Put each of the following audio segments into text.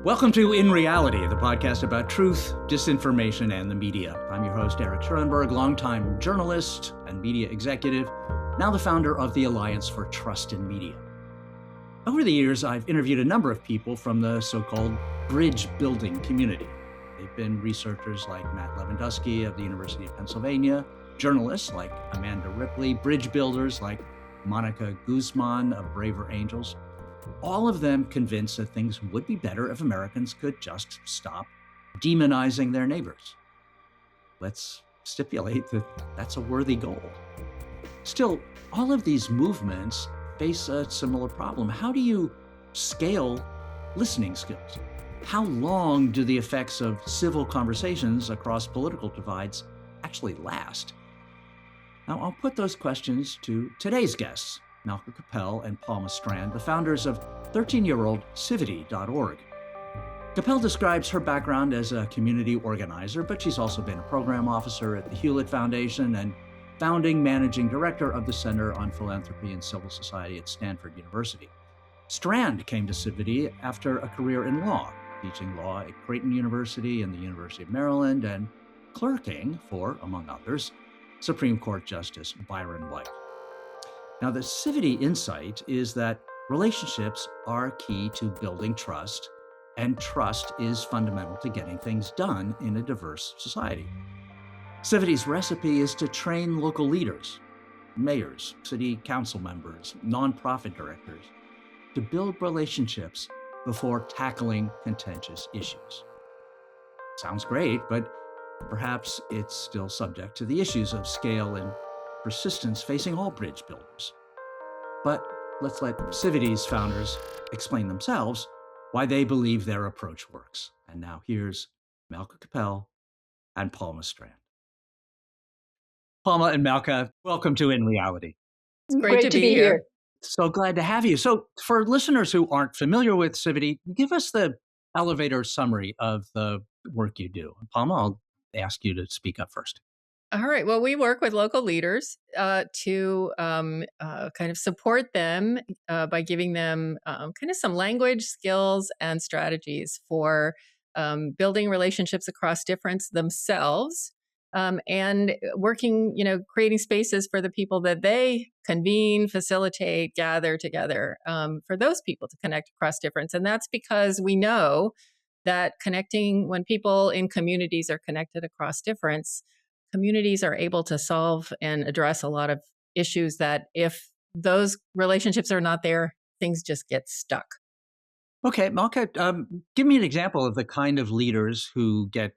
Welcome to In Reality, the podcast about truth, disinformation, and the media. I'm your host, Eric Schurenberg, longtime journalist and media executive, now the founder of the Alliance for Trust in Media. Over the years, I've interviewed a number of people from the so-called bridge building community. They've been researchers like Matt Levendusky of the University of Pennsylvania, journalists like Amanda Ripley, bridge builders like Monica Guzman of Braver Angels. All of them convinced that things would be better if Americans could just stop demonizing their neighbors. Let's stipulate that that's a worthy goal. Still, all of these movements face a similar problem. How do you scale listening skills? How long do the effects of civil conversations across political divides actually last? Now, I'll put those questions to today's guests, Malka Kopell and Palma Strand, the founders of 13-year-old Civity.org. Kopell describes her background as a community organizer, but she's also been a program officer at the Hewlett Foundation and founding managing director of the Center on Philanthropy and Civil Society at Stanford University. Strand came to Civity after a career in law, teaching law at Creighton University and the University of Maryland, and clerking for, among others, Supreme Court Justice Byron White. Now, the Civity insight is that relationships are key to building trust, and trust is fundamental to getting things done in a diverse society. Civity's recipe is to train local leaders, mayors, city council members, nonprofit directors, to build relationships before tackling contentious issues. Sounds great, but perhaps it's still subject to the issues of scale and persistence facing all bridge builders. But let's let Civity's founders explain themselves why they believe their approach works. And now here's Malka Kopell and Palma Strand. Palma and Malka, welcome to In Reality. It's great to be here. So glad to have you. So for listeners who aren't familiar with Civity, give us the elevator summary of the work you do. Palma, I'll ask you to speak up first. All right. Well, we work with local leaders to kind of support them by giving them kind of some language skills and strategies for building relationships across difference themselves and working, creating spaces for the people that they convene, facilitate, gather together for those people to connect across difference. And that's because we know that when people in communities are connected across difference, communities are able to solve and address a lot of issues that if those relationships are not there, things just get stuck. Okay, Malka, give me an example of the kind of leaders who get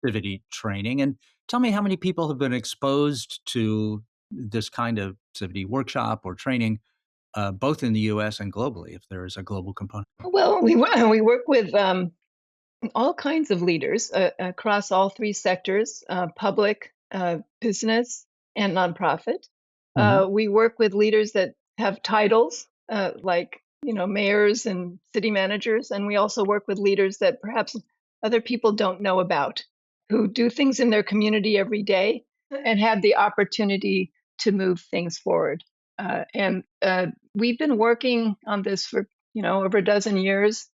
Civity training, and tell me how many people have been exposed to this kind of Civity workshop or training, both in the U.S. and globally, if there is a global component. Well, we work with all kinds of leaders across all three sectors, public, business, and nonprofit. We work with leaders that have titles like, mayors and city managers. And we also work with leaders that perhaps other people don't know about, who do things in their community every day and have the opportunity to move things forward. And we've been working on this for, over a dozen years.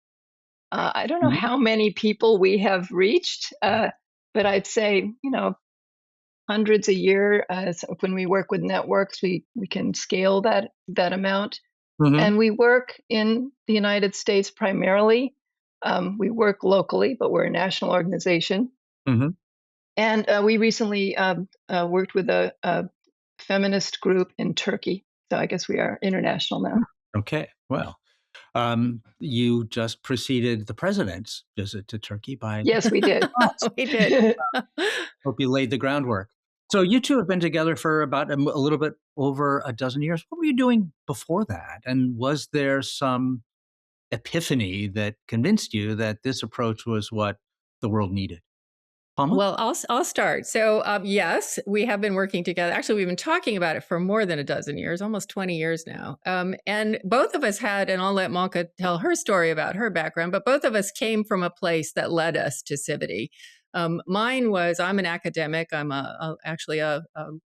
I don't know how many people we have reached, but I'd say, hundreds a year. So when we work with networks, we can scale that amount. And we work in the United States primarily. We work locally, but we're a national organization. And we recently worked with a feminist group in Turkey. So I guess we are international now. Okay, well. You just preceded the president's visit to Turkey by... Yes, we did. We did. Hope you laid the groundwork. So you two have been together for about a little bit over a dozen years. What were you doing before that? And was there some epiphany that convinced you that this approach was what the world needed? Palma? Well, I'll start. So yes, we have been working together. Actually, we've been talking about it for more than a dozen years, almost 20 years now. And both of us had, and I'll let Malka tell her story about her background, but both of us came from a place that led us to Civity. Mine was, I'm an academic. I'm actually a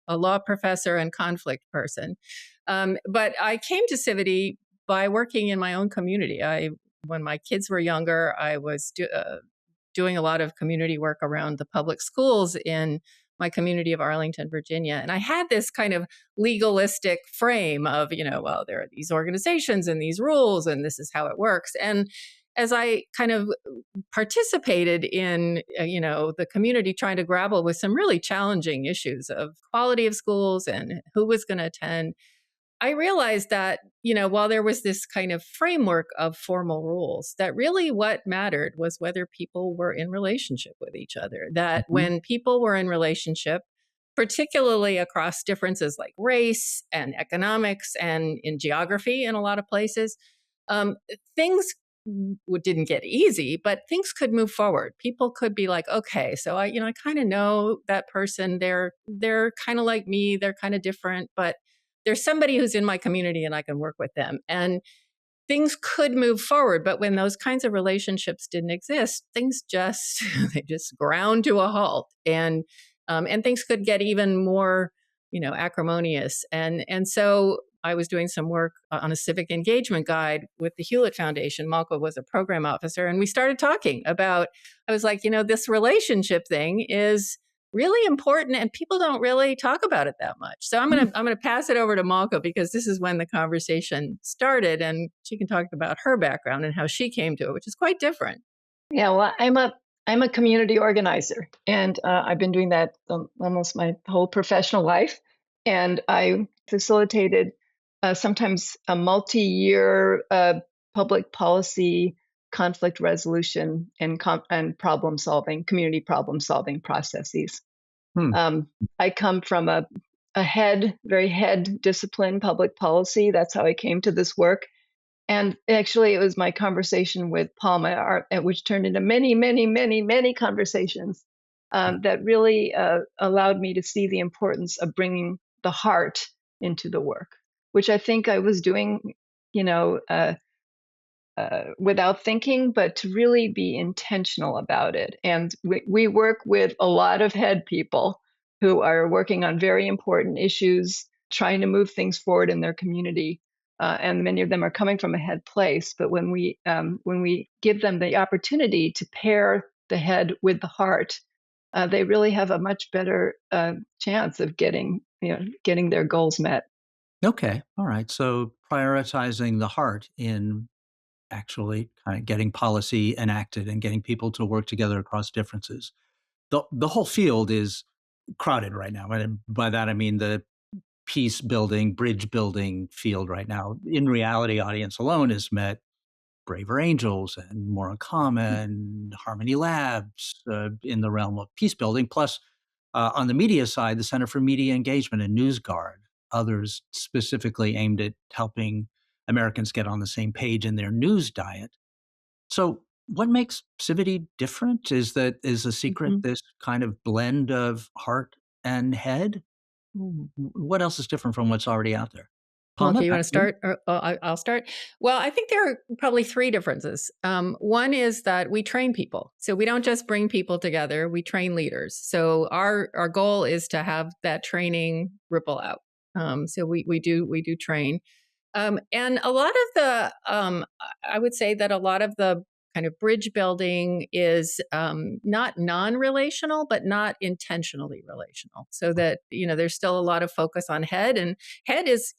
law professor and conflict person. But I came to Civity by working in my own community. When my kids were younger, I was doing a lot of community work around the public schools in my community of Arlington, Virginia. And I had this kind of legalistic frame of, well, there are these organizations and these rules, and this is how it works. And as I kind of participated in, the community trying to grapple with some really challenging issues of quality of schools and who was going to attend, I realized that, while there was this kind of framework of formal rules, that really what mattered was whether people were in relationship with each other. That when people were in relationship, particularly across differences like race and economics and in geography in a lot of places, things didn't get easy, but things could move forward. People could be like, okay, so I kind of know that person. They're kind of like me. They're kind of different, but there's somebody who's in my community and I can work with them. And things could move forward. But when those kinds of relationships didn't exist, things they just ground to a halt. And things could get even more, acrimonious. And so I was doing some work on a civic engagement guide with the Hewlett Foundation. Malka was a program officer. And we started talking about, I was like, this relationship thing is really important and people don't really talk about it that much. So I'm going to pass it over to Malka because this is when the conversation started and she can talk about her background and how she came to it, which is quite different. Yeah, well, I'm a community organizer, and I've been doing that almost my whole professional life. And I facilitated sometimes a multi-year public policy conflict resolution and problem solving, community problem solving processes. I come from a very head discipline public policy. That's how I came to this work. And actually, it was my conversation with Palma, which turned into many, many, many, many conversations that really allowed me to see the importance of bringing the heart into the work, which I think I was doing, without thinking, but to really be intentional about it. And we work with a lot of head people who are working on very important issues, trying to move things forward in their community. And many of them are coming from a head place. But when we give them the opportunity to pair the head with the heart, they really have a much better chance of getting their goals met. Okay. All right. So prioritizing the heart in actually kind of getting policy enacted and getting people to work together across differences. The whole field is crowded right now. And by that, I mean the peace building, bridge building field right now. In reality, audience alone has met Braver Angels and More in Common, Harmony Labs in the realm of peace building. Plus, on the media side, the Center for Media Engagement and NewsGuard, others specifically aimed at helping Americans get on the same page in their news diet. So what makes Civity different? Is a secret this kind of blend of heart and head? What else is different from what's already out there? Malka, Palma, you want back to to you. start? Or I'll start. Well, I think there are probably three differences. One is that we train people. So we don't just bring people together, we train leaders. So our goal is to have that training ripple out. So we do train. And a lot of I would say that a lot of the kind of bridge building is not non-relational, but not intentionally relational. So that, there's still a lot of focus on head, and head is,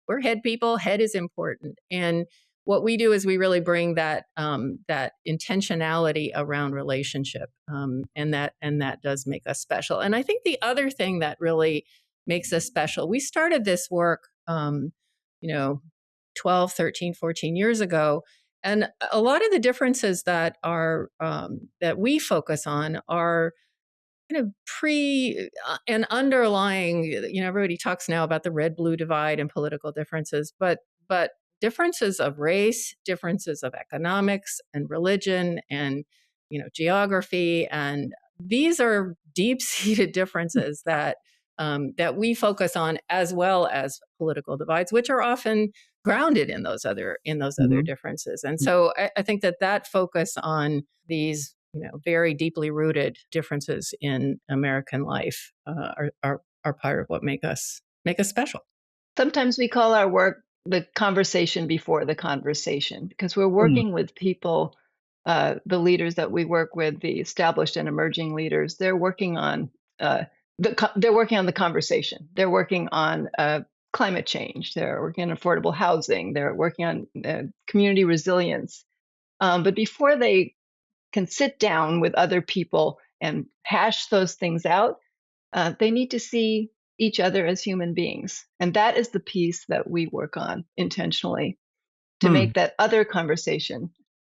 we're head people, head is important. And what we do is we really bring that intentionality around relationship, and that does make us special. And I think the other thing that really makes us special, we started this work, 12, 13, 14 years ago. And a lot of the differences that that we focus on are kind of and underlying, everybody talks now about the red-blue divide and political differences, but differences of race, differences of economics and religion and, geography. And these are deep-seated differences that we focus on, as well as political divides, which are often grounded in those other differences. And so I think that focus on these very deeply rooted differences in American life are part of what make us special. Sometimes we call our work the conversation before the conversation because we're Mm. working with people, the leaders that we work with, the established and emerging leaders. They're working on they're working on the conversation. They're working on climate change. They're working on affordable housing. They're working on community resilience. But before they can sit down with other people and hash those things out, they need to see each other as human beings. And that is the piece that we work on intentionally to Hmm. make that other conversation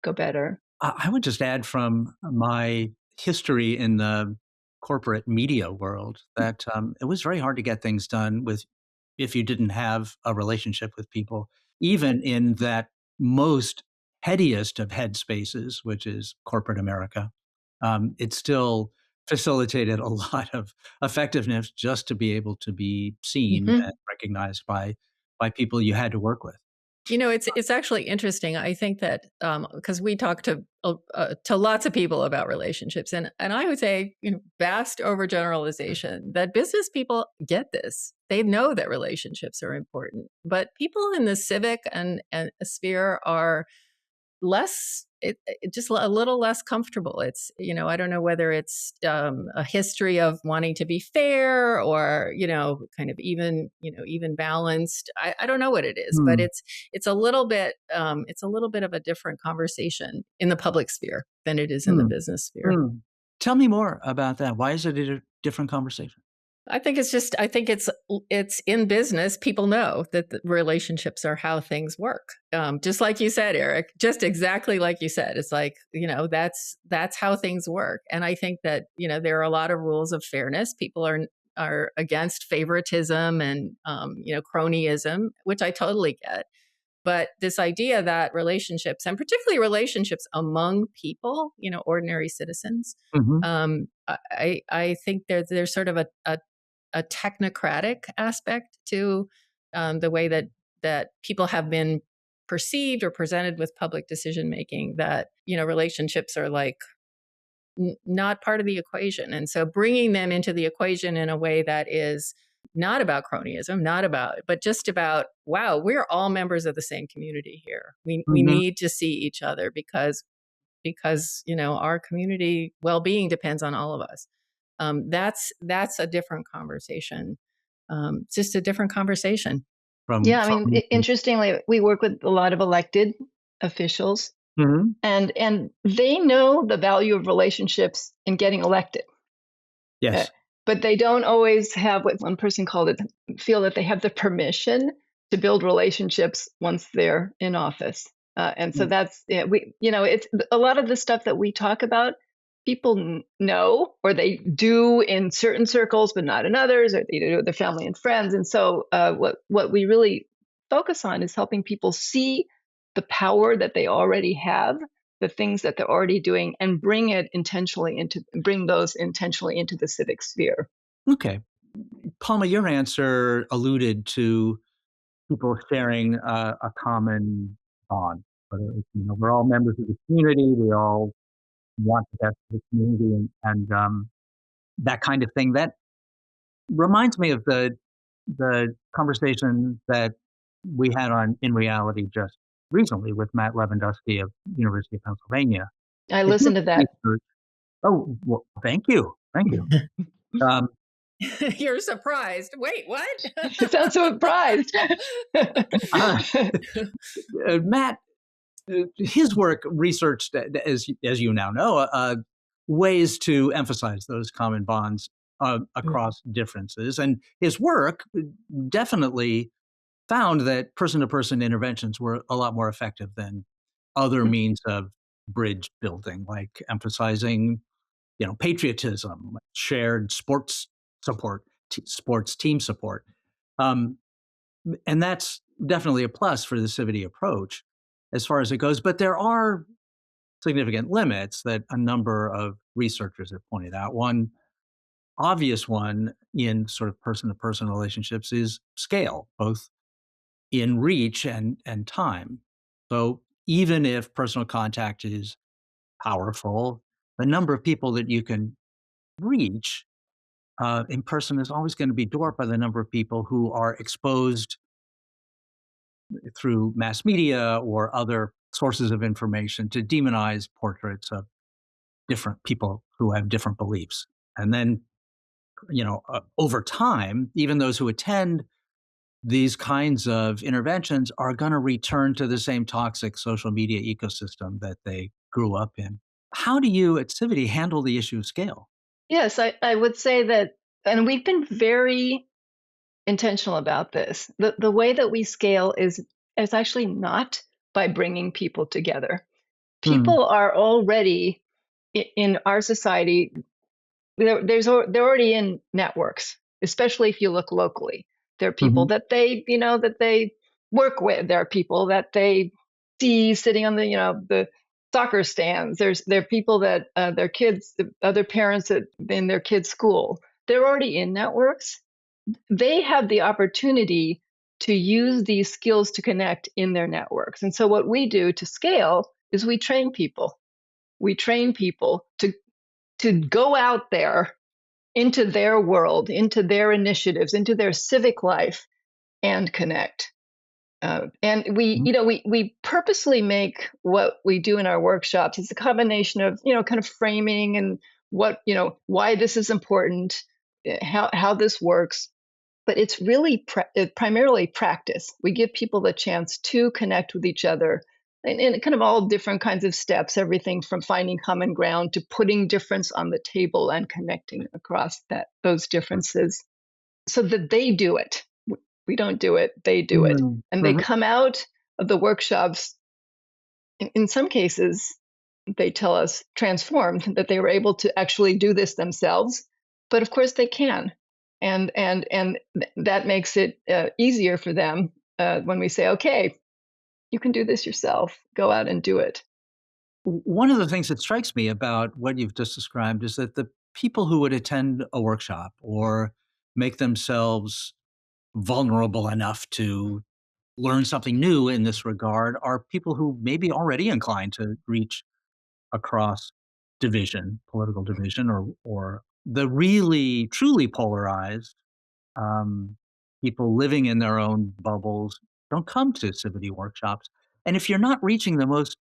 go better. I would just add from my history in the corporate media world that it was very hard to get things done if you didn't have a relationship with people, even in that most headiest of headspaces, which is corporate America. It still facilitated a lot of effectiveness just to be able to be seen Mhm. and recognized by people you had to work with. It's actually interesting. I think that because we talk to lots of people about relationships, and I would say, vast overgeneralization that business people get this. They know that relationships are important, but people in the civic and sphere are just a little less comfortable. It's, I don't know whether it's a history of wanting to be fair or, kind of even balanced. I don't know what it is, but Hmm. it's a little bit, it's a little bit of a different conversation in the public sphere than it is in the Hmm. business sphere. Hmm. Tell me more about that. Why is it a different conversation? I think it's in business. People know that the relationships are how things work. Just like you said, Eric, just exactly like you said. It's like, that's how things work. And I think that, there are a lot of rules of fairness. People are against favoritism and, cronyism, which I totally get. But this idea that relationships, and particularly relationships among people, ordinary citizens, Hmm. I think there's sort of a technocratic aspect to the way that people have been perceived or presented with public decision making, that relationships are like not part of the equation. And so bringing them into the equation in a way that is not about cronyism, but just about, wow, we're all members of the same community here. We Hmm. need to see each other because our community well-being depends on all of us. That's a different conversation. It's just a different conversation. Yeah, I mean, From interestingly, we work with a lot of elected officials, Mhm. and they know the value of relationships in getting elected. Uh, Yes. but they don't always have what one person called it, feel that they have the permission to build relationships once they're in office. And so Mm. that's, yeah, it's a lot of the stuff that we talk about, people know, or they do in certain circles, but not in others, or they do with their family and friends. And so what we really focus on is helping people see the power that they already have, the things that they're already doing, and bring those intentionally into the civic sphere. Okay. Palma, your answer alluded to people sharing a common bond. Whether it's, we're all members of the community, we all want the best for the community, and that kind of thing. That reminds me of the conversation that we had on In Reality just recently with Matt Levendusky of University of Pennsylvania. I His listened to that. research. Oh, well, thank you, thank you. Um, You're surprised. Wait, what? You sound so surprised. uh, Matt, his work researched, as you now know, ways to emphasize those common bonds across differences, and his work definitely found that person-to-person interventions were a lot more effective than other means of bridge building, like emphasizing, patriotism, shared sports support, sports team support. Um, and that's definitely a plus for the Civity approach as far as it goes. But there are significant limits that a number of researchers have pointed out. One obvious one in sort of person to person relationships is scale, both in reach and time. So even if personal contact is powerful, the number of people that you can reach in person is always going to be dwarfed by the number of people who are exposed through mass media or other sources of information to demonize portraits of different people who have different beliefs. And then, over time, even those who attend these kinds of interventions are going to return to the same toxic social media ecosystem that they grew up in. How do you at Civity handle the issue of scale? Yes, I would say that, and we've been very intentional about this. The way that we scale is actually not by bringing people together. People are already in our society. They're already in networks, especially if you look locally. There are people that they work with. There are people that they see sitting on the soccer stands. There are people that their kids, other parents in their kids' school. They're already in networks. They have the opportunity to use these skills to connect in their networks. And so what we do to scale is we train people. We train people to go out there into their world, into their initiatives, into their civic life, and connect. And we purposely make what we do in our workshops. It's a combination of kind of framing and why this is important, how this works. But it's really primarily practice. We give people the chance to connect with each other in kind of all different kinds of steps, everything from finding common ground to putting difference on the table and connecting across those differences so that they do it. We don't do it, they do it. And they come out of the workshops, in some cases, they tell us transformed, that they were able to actually do this themselves. But of course they can. And that makes it easier for them when we say, okay, you can do this yourself. Go out and do it. One of the things that strikes me about what you've just described is that the people who would attend a workshop or make themselves vulnerable enough to learn something new in this regard are people who may be already inclined to reach across political division, or the really, truly polarized people living in their own bubbles don't come to Civity workshops. And if you're not reaching the most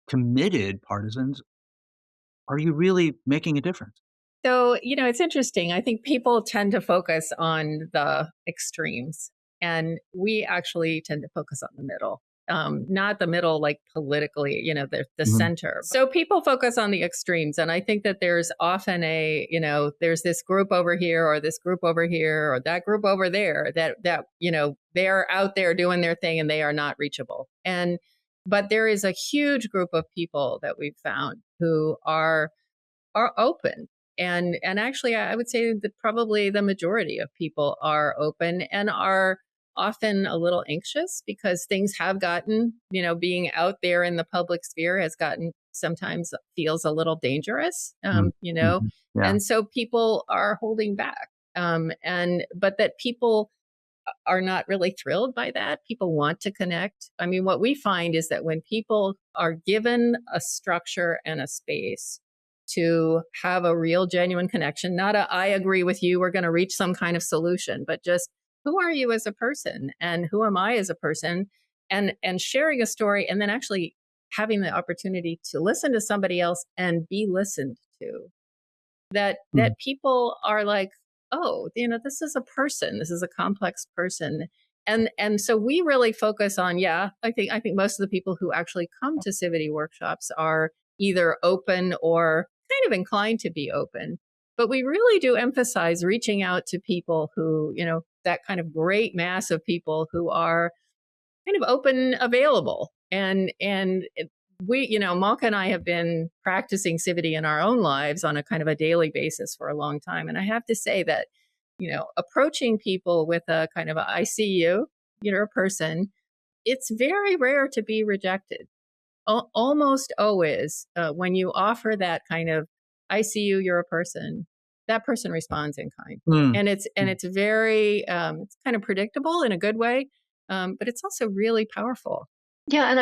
committed partisans, are you really making a difference? So, it's interesting. I think people tend to focus on the extremes, and we actually tend to focus on the middle. Not the middle, like politically, the center. So people focus on the extremes. And I think that there's often there's this group over here or this group over here or that group over there that they're out there doing their thing and they are not reachable. But there is a huge group of people that we've found who are open. And actually, I would say that probably the majority of people are open and are often a little anxious because things have gotten, being out there in the public sphere has gotten sometimes feels a little dangerous, Yeah. And so people are holding back. But that people are not really thrilled by that. People want to connect. I mean, what we find is that when people are given a structure and a space to have a real, genuine connection, not I agree with you, we're going to reach some kind of solution, but just who are you as a person and who am I as a person, and sharing a story, and then actually having the opportunity to listen to somebody else and be listened to. That people are like, oh, this is a person, this is a complex person. And so we really focus on, I think most of the people who actually come to Civity workshops are either open or kind of inclined to be open. But we really do emphasize reaching out to people who, that kind of great mass of people who are kind of open, available. And we, Malka and I have been practicing Civity in our own lives on a kind of a daily basis for a long time. And I have to say that, approaching people with a kind of I see you, a person, it's very rare to be rejected. Almost always, when you offer that kind of I see you, you're a person, that person responds in kind. And it's very, it's kind of predictable in a good way, but it's also really powerful. Yeah, and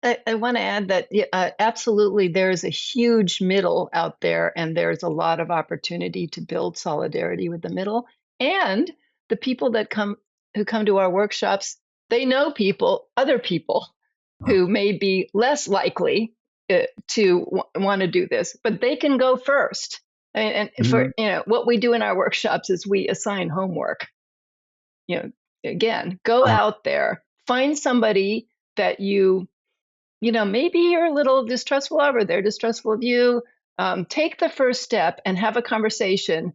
I want to add that absolutely there's a huge middle out there, and there's a lot of opportunity to build solidarity with the middle. And the people who come to our workshops, they know other people who may be less likely to want to do this, but they can go first. And for what we do in our workshops is we assign homework. Again, go out there, find somebody that maybe you're a little distrustful of, or they're distrustful of you. Take the first step and have a conversation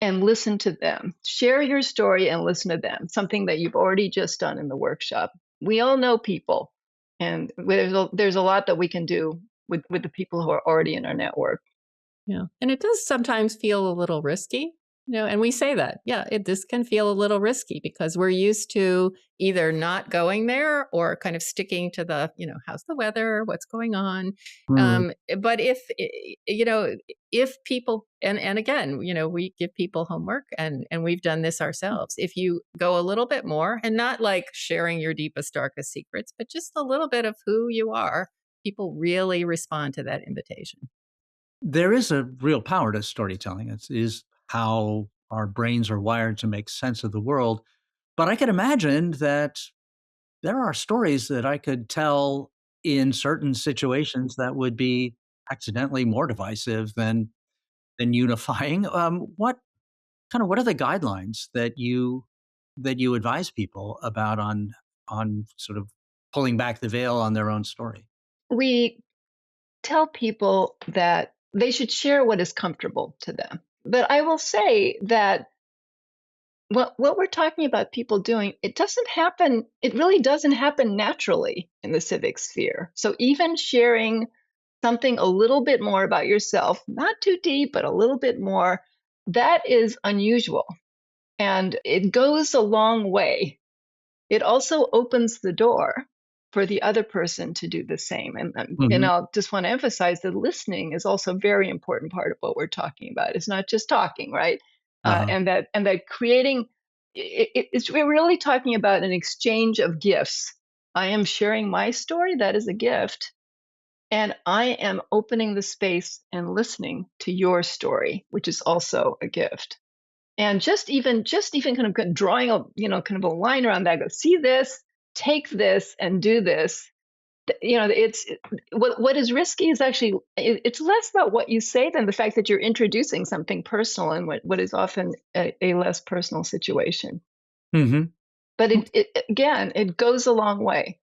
and listen to them. Share your story and listen to them, something that you've already just done in the workshop. We all know people, and there's a lot that we can do with the people who are already in our network. Yeah. And it does sometimes feel a little risky, and we say that, this can feel a little risky because we're used to either not going there or kind of sticking to the, how's the weather, what's going on. But if people, and again, we give people homework and we've done this ourselves. If you go a little bit more, and not like sharing your deepest, darkest secrets, but just a little bit of who you are, people really respond to that invitation. There is a real power to storytelling. It is how our brains are wired to make sense of the world. But I can imagine that there are stories that I could tell in certain situations that would be accidentally more divisive than unifying. What are the guidelines that you advise people about on sort of pulling back the veil on their own story? We tell people that they should share what is comfortable to them. But I will say that what we're talking about people doing, it really doesn't happen naturally in the civic sphere. So even sharing something a little bit more about yourself, not too deep, but a little bit more, that is unusual. And it goes a long way. It also opens the door for the other person to do the same. And I'll just want to emphasize that listening is also a very important part of what we're talking about. It's not just talking, right? And that creating, we're really talking about an exchange of gifts. I am sharing my story, that is a gift. And I am opening the space and listening to your story, which is also a gift. And just even kind of drawing kind of a line around that, go, see this, take this, and do this. It's what is risky is actually it's less about what you say than the fact that you're introducing something personal in what is often a less personal situation. Mm-hmm. But it goes a long way,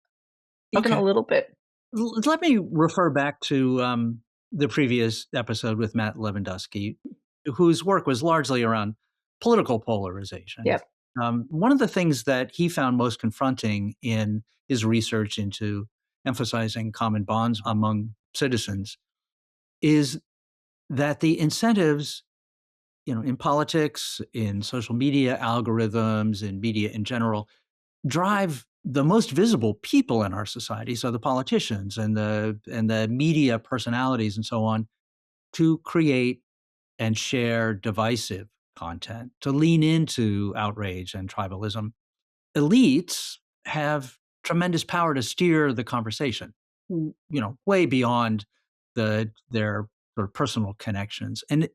even a little bit. Let me refer back to the previous episode with Matt Levendusky, whose work was largely around political polarization. Yep. One of the things that he found most confronting in his research into emphasizing common bonds among citizens is that the incentives, in politics, in social media algorithms, in media in general, drive the most visible people in our society, so the politicians and the media personalities and so on, to create and share divisive content, to lean into outrage and tribalism. Elites have tremendous power to steer the conversation, way beyond their sort of personal connections. And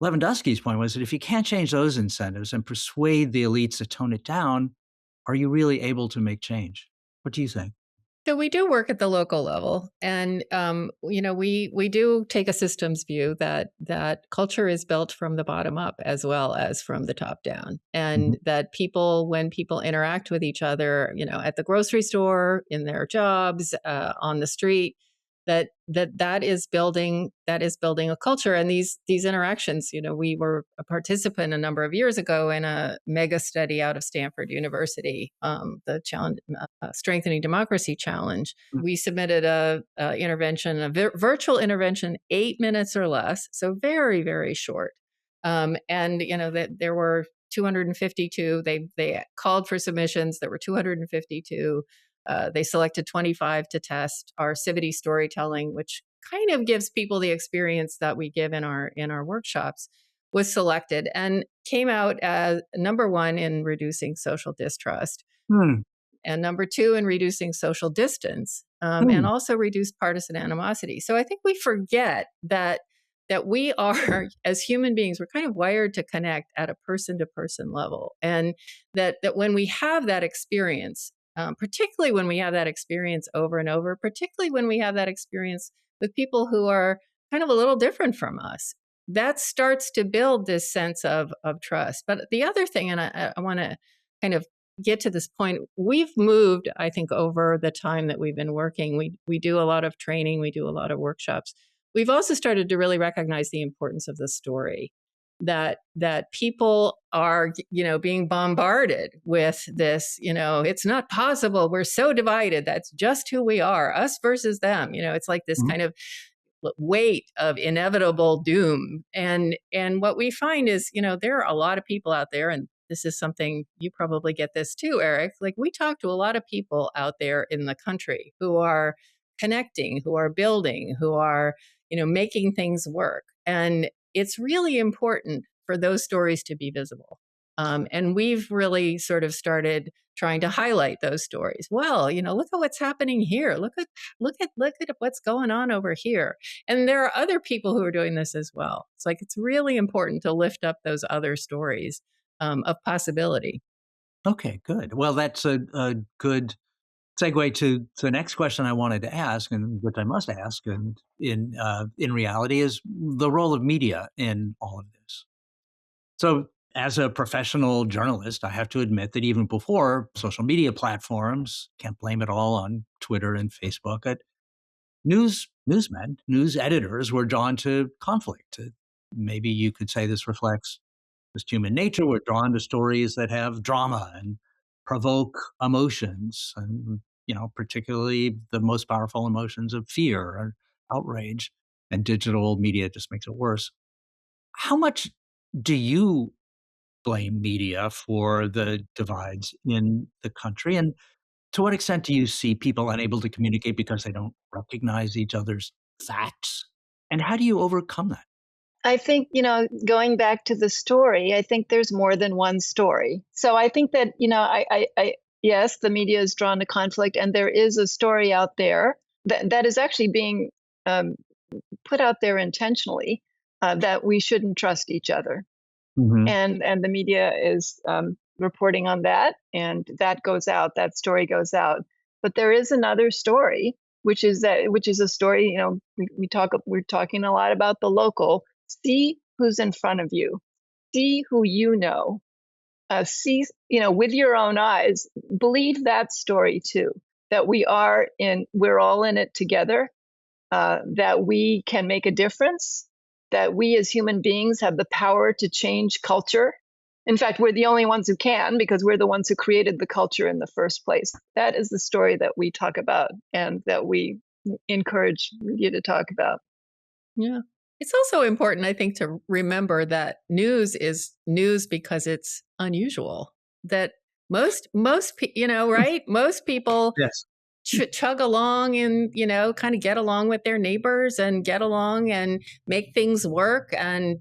Levendusky's point was that if you can't change those incentives and persuade the elites to tone it down, are you really able to make change? What do you think? So we do work at the local level, and we do take a systems view that culture is built from the bottom up as well as from the top down, and that when people interact with each other, at the grocery store, in their jobs, on the street, that is building a culture. And these interactions, we were a participant a number of years ago in a mega study out of Stanford University, the challenge, Strengthening Democracy Challenge. We submitted a virtual intervention, 8 minutes or less, so very, very short. And that there were 252. They called for submissions. There were 252. They selected 25 to test. Our Civity storytelling, which kind of gives people the experience that we give in our workshops, was selected and came out as number one in reducing social distrust. and number two, in reducing social distance, and also reduce partisan animosity. So I think we forget that we are, as human beings, we're kind of wired to connect at a person-to-person level, and that when we have that experience, particularly when we have that experience over and over, particularly when we have that experience with people who are kind of a little different from us, that starts to build this sense of trust. But the other thing, and I want to kind of get to this point, we've moved, I think, over the time that we've been working. We do a lot of training, we do a lot of workshops. We've also started to really recognize the importance of the story, that people are, being bombarded with this, it's not possible, we're so divided, that's just who we are, us versus them. It's like this kind of weight of inevitable doom. And what we find is, there are a lot of people out there, and this is something you probably get this too, Eric. Like, we talk to a lot of people out there in the country who are connecting, who are building, who are, making things work. And it's really important for those stories to be visible. And we've really sort of started trying to highlight those stories. Well, look at what's happening here. Look at what's going on over here. And there are other people who are doing this as well. It's like, it's really important to lift up those other stories of possibility. Okay, good. Well, that's a good segue to the next question I wanted to ask, and which I must ask, and in reality, is the role of media in all of this. So, as a professional journalist, I have to admit that even before social media platforms, can't blame it all on Twitter and Facebook, newsmen, news editors were drawn to conflict. Maybe you could say this reflects just human nature. We're drawn to stories that have drama and provoke emotions, and particularly the most powerful emotions of fear or outrage. And digital media just makes it worse. How much do you blame media for the divides in the country? And to what extent do you see people unable to communicate because they don't recognize each other's facts? And how do you overcome that? I think, going back to the story, I think there's more than one story. So I think that, yes, the media is drawn to conflict, and there is a story out there that is actually being put out there intentionally, that we shouldn't trust each other. Mm-hmm. And the media is reporting on that, and that goes out, that story goes out. But there is another story, which is a story, we're talking a lot about the local. See who's in front of you. See who you know. See, with your own eyes. Believe that story too. That we're all in it together. That we can make a difference. That we as human beings have the power to change culture. In fact, we're the only ones who can, because we're the ones who created the culture in the first place. That is the story that we talk about, and that we encourage you to talk about. Yeah. It's also important, I think, to remember that news is news because it's unusual. That most right? Most people Yes. chug along and, kind of get along with their neighbors and get along and make things work, and,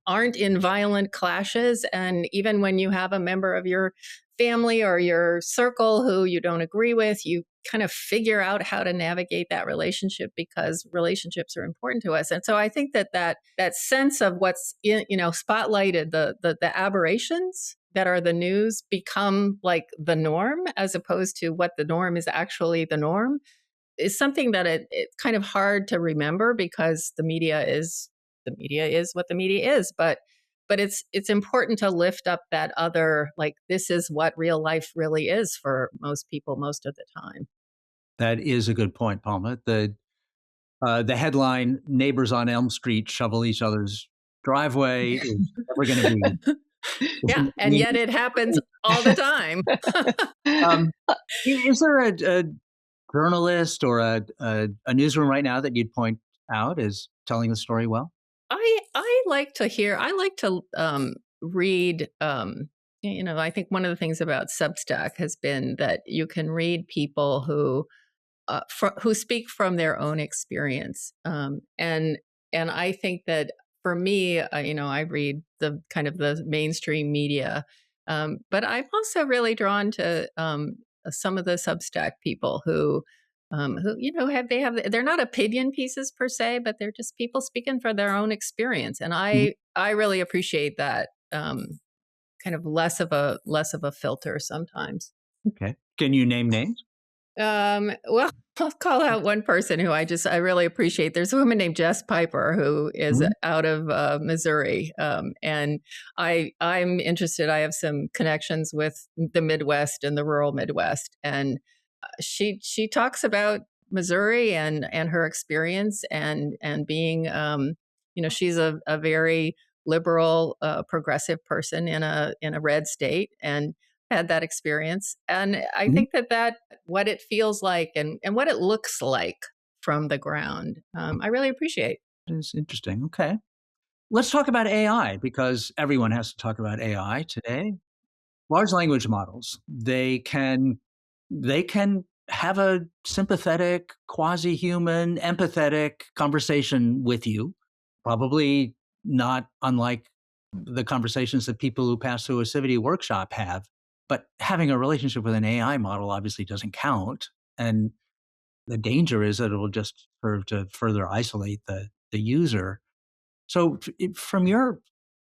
aren't in violent clashes. And even when you have a member of your family or your circle who you don't agree with, you kind of figure out how to navigate that relationship, because relationships are important to us. And so I think that sense of what's spotlighted, the aberrations that are the news, become like the norm, as opposed to what the norm is actually the norm, is something that it's kind of hard to remember, because the media is what the media is. But it's important to lift up that other, like, this is what real life really is for most people most of the time. That is a good point, Palma. The headline, "Neighbors on Elm Street shovel each other's driveway," is never going to be. Yeah, and yet it happens all the time. Is there a journalist or a newsroom right now that you'd point out as telling the story well? I like to read. I think one of the things about Substack has been that you can read people who speak from their own experience, and I think that for me, I read the kind of the mainstream media, but I'm also really drawn to some of the Substack people who they're not opinion pieces per se, but they're just people speaking for their own experience, and I really appreciate that kind of less of a filter sometimes. Okay. Can you name names? Well, I'll call out one person who I really appreciate. There's a woman named Jess Piper who is out of Missouri, and I'm interested. I have some connections with the Midwest and the rural Midwest, and she talks about Missouri and her experience and being she's a very liberal progressive person in a red state and had that experience, and I think that what it feels like and what it looks like from the ground, I really appreciate. It's interesting. Okay. Let's talk about AI, because everyone has to talk about AI today. Large language models, they can have a sympathetic, quasi-human, empathetic conversation with you, probably not unlike the conversations that people who pass through a Civity workshop have. But having a relationship with an AI model obviously doesn't count. And the danger is that it will just serve to further isolate the user. So from your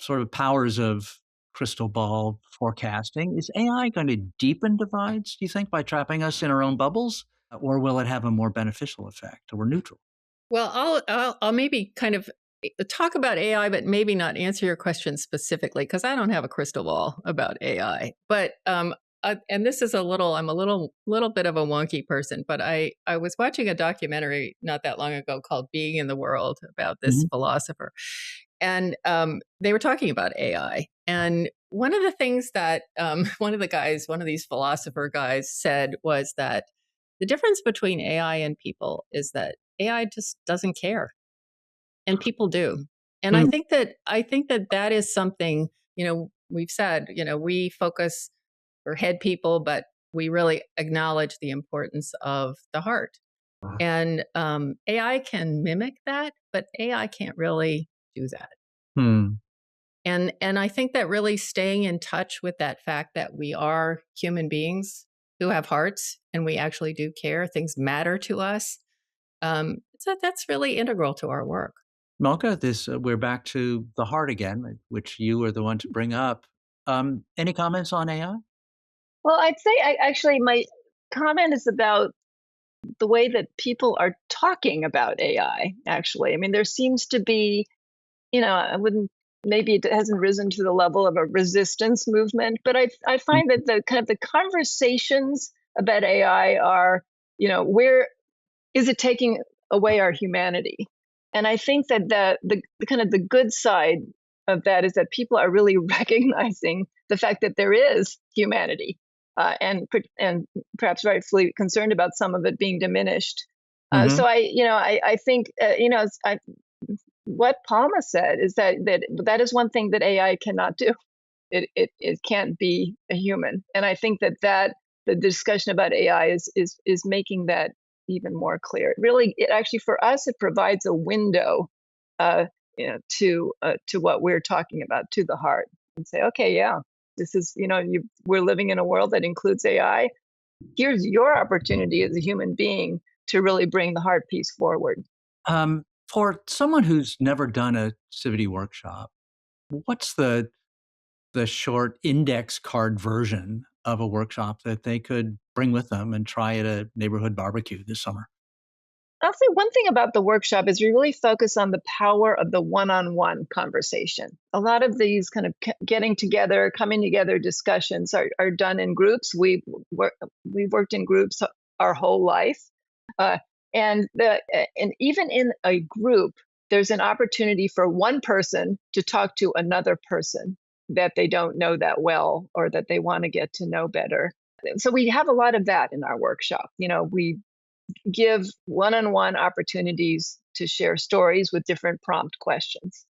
sort of powers of crystal ball forecasting, is AI going to deepen divides, do you think, by trapping us in our own bubbles? Or will it have a more beneficial effect or neutral? Well, I'll maybe kind of talk about AI, but maybe not answer your question specifically because I don't have a crystal ball about AI. But and this is I'm a little bit of a wonky person, but I was watching a documentary not that long ago called "Being in the World" about this philosopher, and they were talking about AI. And one of the things that one of these philosopher guys said was that the difference between AI and people is that AI just doesn't care, and people do. And I think that is something, we've said, we focus or head people, but we really acknowledge the importance of the heart. And AI can mimic that, but AI can't really do that. And I think that really staying in touch with that fact that we are human beings who have hearts and we actually do care, things matter to us. So that's really integral to our work. Malka, we're back to the heart again, which you were the one to bring up. Any comments on AI? Well, I'd say my comment is about the way that people are talking about AI, actually. I mean, there seems to be, maybe it hasn't risen to the level of a resistance movement, but I find that the conversations about AI are, where is it taking away our humanity? And I think that the kind of the good side of that is that people are really recognizing the fact that there is humanity, and perhaps rightfully concerned about some of it being diminished. So I think what Palma said is that is one thing that AI cannot do. It can't be a human, and I think that the discussion about AI is making that even more clear. It actually for us it provides a window, to what we're talking about, to the heart, and say, okay, yeah, this is we're living in a world that includes AI. Here's your opportunity as a human being to really bring the heart piece forward. For someone who's never done a Civity workshop, what's the short index card version of a workshop that they could bring with them and try at a neighborhood barbecue this summer? I'll say one thing about the workshop is we really focus on the power of the one-on-one conversation. A lot of these kind of coming together discussions are done in groups. We've worked in groups our whole life, and even in a group, there's an opportunity for one person to talk to another person that they don't know that well or that they want to get to know better. So we have a lot of that in our workshop. We give one-on-one opportunities to share stories with different prompt questions.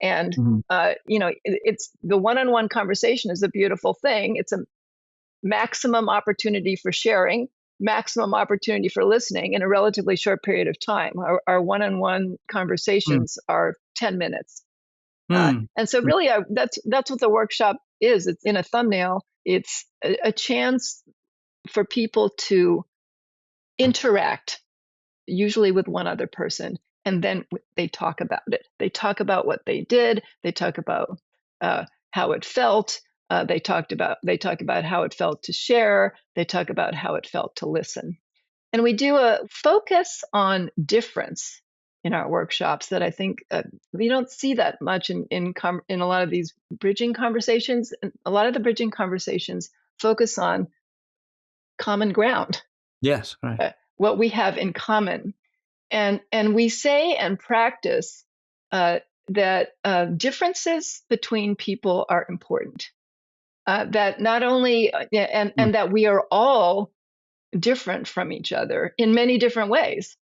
And, it's the one-on-one conversation is a beautiful thing. It's a maximum opportunity for sharing, maximum opportunity for listening in a relatively short period of time. Our one-on-one conversations are 10 minutes. And so really that's what the workshop is. It's in a thumbnail. It's a chance for people to interact, usually with one other person, and then they talk about it. They talk about what they did. They talk about how it felt. They talk about how it felt to share. They talk about how it felt to listen. And we do a focus on difference in our workshops that I think we don't see that much in a lot of these bridging conversations. A lot of the bridging conversations focus on common ground. Yes, right. What we have in common. And we say and practice that differences between people are important. That not only, and that we are all different from each other in many different ways.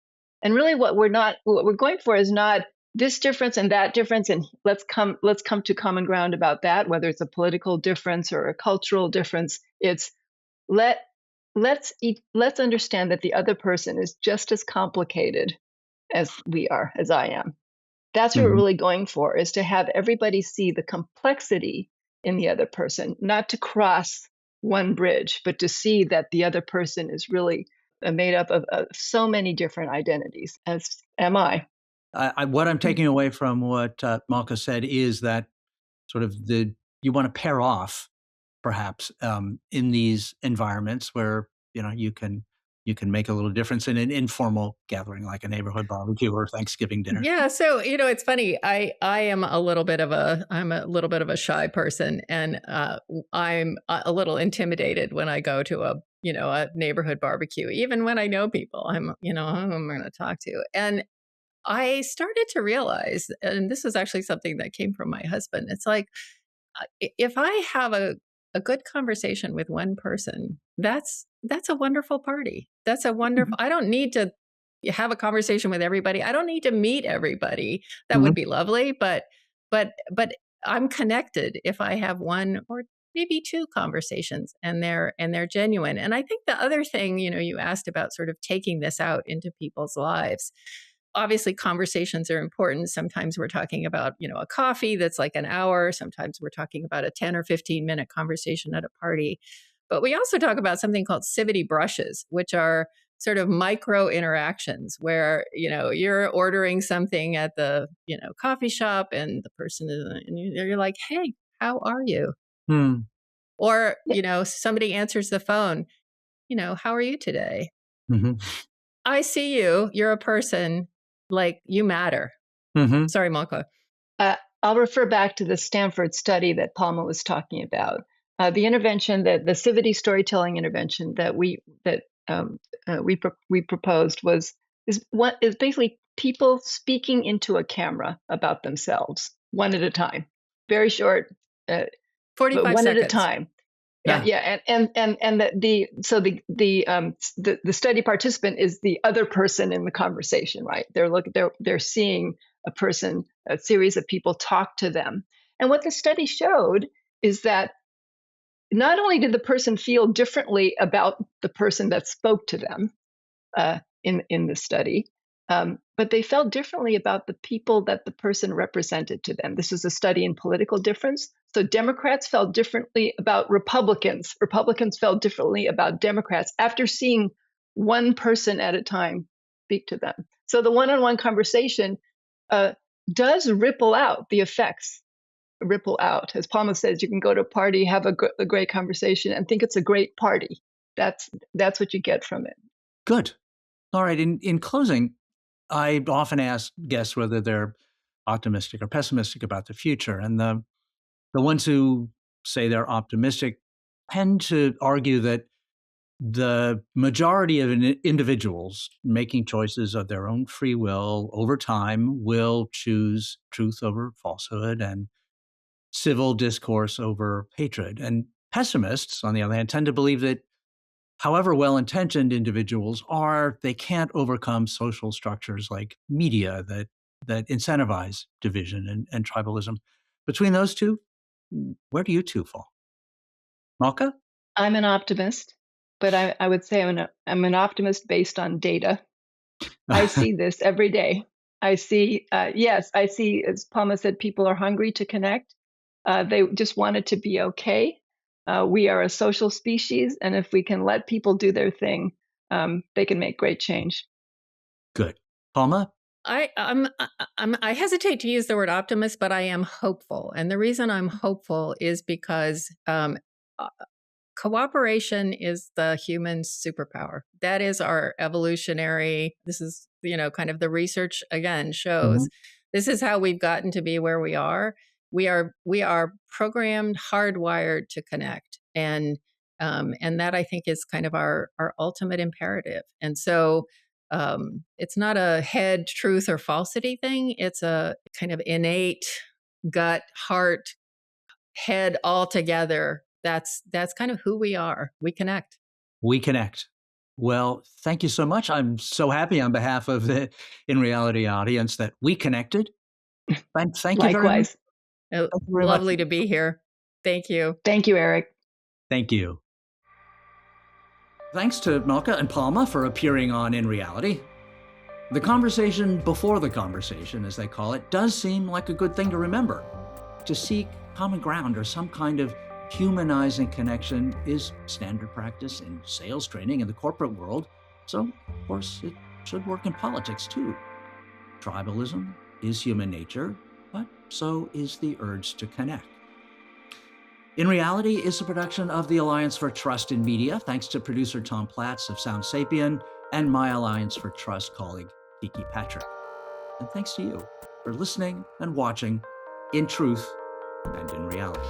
And really what we're going for is not this difference and that difference, and let's come to common ground about that, whether it's a political difference or a cultural difference. It's let's understand that the other person is just as complicated as we are, as I am. That's what we're really going for, is to have everybody see the complexity in the other person, not to cross one bridge, but to see that the other person is really made up of so many different identities, as am I. What I'm taking away from what Malka said is that sort of you want to pair off, perhaps, in these environments where you can make a little difference in an informal gathering like a neighborhood barbecue or Thanksgiving dinner. Yeah, so it's funny. I am a little bit of a shy person, and I'm a little intimidated when I go to a neighborhood barbecue, even when I know people. I'm who I'm going to talk to, and I started to realize, and this is actually something that came from my husband. It's like, if I have a good conversation with one person, that's a wonderful party. That's a wonderful. I don't need to have a conversation with everybody. I don't need to meet everybody. That would be lovely, but I'm connected if I have one or maybe two conversations, and they're genuine. And I think the other thing, you asked about sort of taking this out into people's lives. Obviously, conversations are important. Sometimes we're talking about, a coffee that's like an hour. Sometimes we're talking about a 10 or 15-minute conversation at a party. But we also talk about something called Civity brushes, which are sort of micro interactions where, you're ordering something at the, coffee shop, and the person and you're like, hey, how are you? Or, somebody answers the phone, how are you today? I see you. You're a person. Like, you matter. Sorry, Malka. I'll refer back to the Stanford study that Palma was talking about. The intervention, the Civity storytelling intervention that we proposed is basically people speaking into a camera about themselves, one at a time, very short, 45 but one seconds at a time. Yeah. And the study participant is the other person in the conversation, right? They're seeing a series of people talk to them. And what the study showed is that not only did the person feel differently about the person that spoke to them in the study, but they felt differently about the people that the person represented to them. This is a study in political difference. So Democrats felt differently about Republicans. Republicans felt differently about Democrats after seeing one person at a time speak to them. So the one-on-one conversation does ripple out. The effects ripple out. As Palma says, you can go to a party, have a great conversation, and think it's a great party. That's what you get from it. Good. All right. In closing, I often ask guests whether they're optimistic or pessimistic about the future. And the ones who say they're optimistic tend to argue that the majority of individuals making choices of their own free will over time will choose truth over falsehood and civil discourse over hatred. And pessimists, on the other hand, tend to believe that however well-intentioned individuals are, they can't overcome social structures like media that incentivize division and tribalism. Between those two, where do you two fall? Malka? I'm an optimist, but I would say I'm an optimist based on data. I see this every day. I see, as Palma said, people are hungry to connect. They just want it to be okay. We are a social species, and if we can let people do their thing, they can make great change. Good. Palma? I hesitate to use the word optimist, but I am hopeful. And the reason I'm hopeful is because cooperation is the human superpower. That is our evolutionary, this is, kind of the research again shows. This is how we've gotten to be where we are. We are programmed, hardwired to connect. And that I think is kind of our ultimate imperative. And so it's not a head truth or falsity thing. It's a kind of innate gut, heart, head all together. That's kind of who we are. We connect. We connect. Well, thank you so much. I'm so happy on behalf of the In Reality audience that we connected. And thank you very much. Likewise. Lovely to be here. Thank you. Thank you, Eric. Thank you. Thanks to Malka and Palma for appearing on In Reality. The conversation before the conversation, as they call it, does seem like a good thing to remember. To seek common ground or some kind of humanizing connection is standard practice in sales training in the corporate world. So, of course, it should work in politics too. Tribalism is human nature, but so is the urge to connect. In Reality is a production of the Alliance for Trust in Media, thanks to producer Tom Platts of Sound Sapien and my Alliance for Trust colleague, Kiki Patrick. And thanks to you for listening and watching In Truth and In Reality.